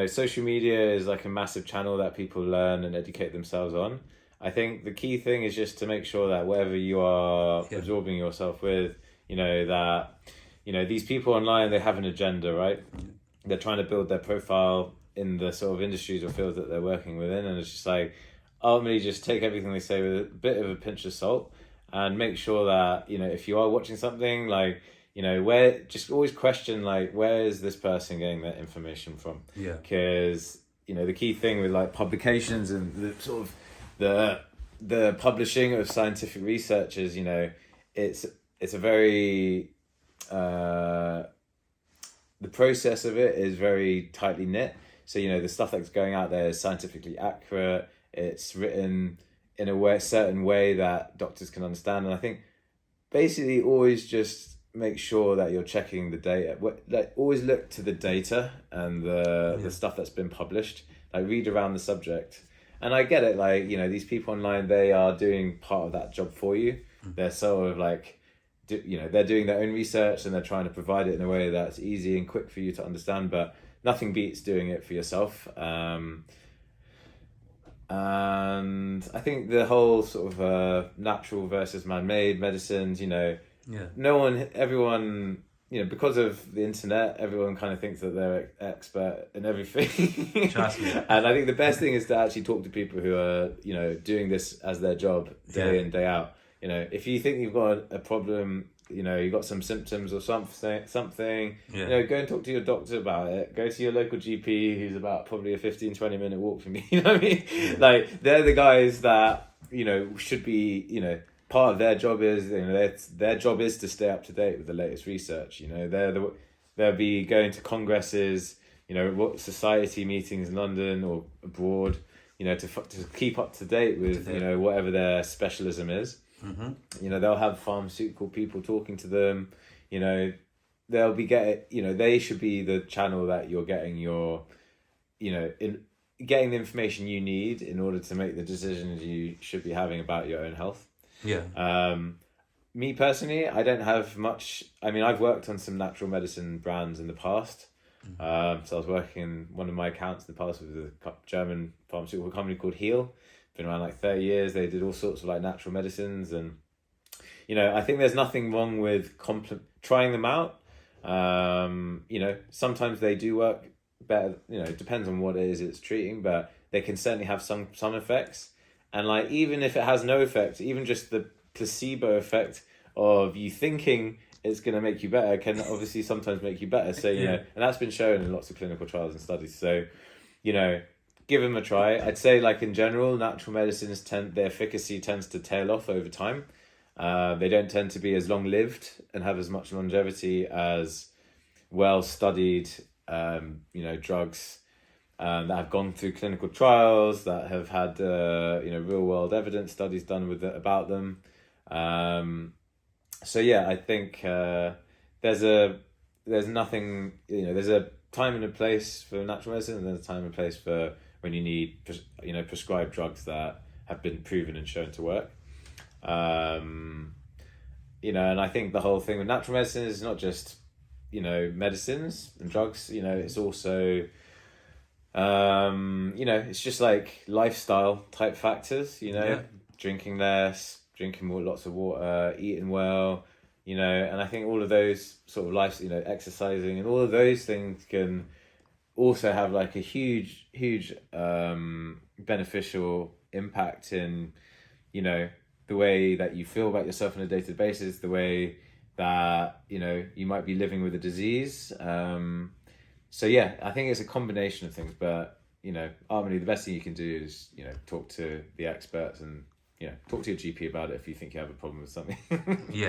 social media is like a massive channel that people learn and educate themselves on. I think the key thing is just to make sure that whatever you are absorbing yourself with, that, these people online, they have an agenda, right? They're trying to build their profile in the sort of industries or fields that they're working within. And it's just like, ultimately just take everything they say with a bit of a pinch of salt and make sure that, if you are watching something, like, where, just always question, like, where is this person getting that information from? Yeah. Because, the key thing with like publications and the sort of the publishing of scientific research is, it's a very, the process of it is very tightly knit. So, the stuff that's going out there is scientifically accurate. It's written in a certain way that doctors can understand. And I think basically always just make sure that you're checking the data. Like, always look to the data and the stuff that's been published. Like, read around the subject. And I get it, like, these people online, they are doing part of that job for you. They're sort of like, they're doing their own research and they're trying to provide it in a way that's easy and quick for you to understand, but nothing beats doing it for yourself. And I think the whole sort of natural versus man-made medicines, everyone, because of the internet, everyone kind of thinks that they're expert in everything. Trust me. And I think the best thing is to actually talk to people who are, doing this as their job day in, day out. If you think you've got a problem, you've got some symptoms or something, go and talk to your doctor about it. Go to your local GP who's about probably a 15-20 minute walk from you. You know what I mean? Yeah. Like, they're the guys that, should be, part of their job is, their job is to stay up to date with the latest research. They'll be going to congresses, what society meetings in London or abroad, to keep up to date with, whatever their specialism is. Mm-hmm. They'll have pharmaceutical people talking to them. They'll be they should be the channel that you're getting your, getting the information you need in order to make the decisions you should be having about your own health. Yeah. Me personally, I don't have much. I mean, I've worked on some natural medicine brands in the past. So I was working, one of my accounts in the past was a German pharmaceutical company called Heal. Been around like 30 years. They did all sorts of like natural medicines, and I think there's nothing wrong with trying them out. Sometimes they do work better. It depends on what it is it's treating, but they can certainly have some effects. And like, even if it has no effect, even just the placebo effect of you thinking it's going to make you better can obviously sometimes make you better. So and that's been shown in lots of clinical trials and studies. So give them a try. I'd say, like, in general, natural medicines their efficacy tends to tail off over time. They don't tend to be as long-lived and have as much longevity as well-studied, drugs that have gone through clinical trials, that have had, real-world evidence studies done about them. I think there's nothing, there's a time and a place for natural medicine, and there's a time and place for when you need, prescribed drugs that have been proven and shown to work. And I think the whole thing with natural medicine is not just, medicines and drugs, it's also, it's just like lifestyle type factors, drinking less, drinking more, lots of water, eating well, and I think all of those sort of life, exercising and all of those things can also have like a huge beneficial impact in, the way that you feel about yourself on a day-to-day basis, the way that, you might be living with a disease. I think it's a combination of things, but, ultimately the best thing you can do is, talk to the experts and, talk to your GP about it if you think you have a problem with something. Yeah.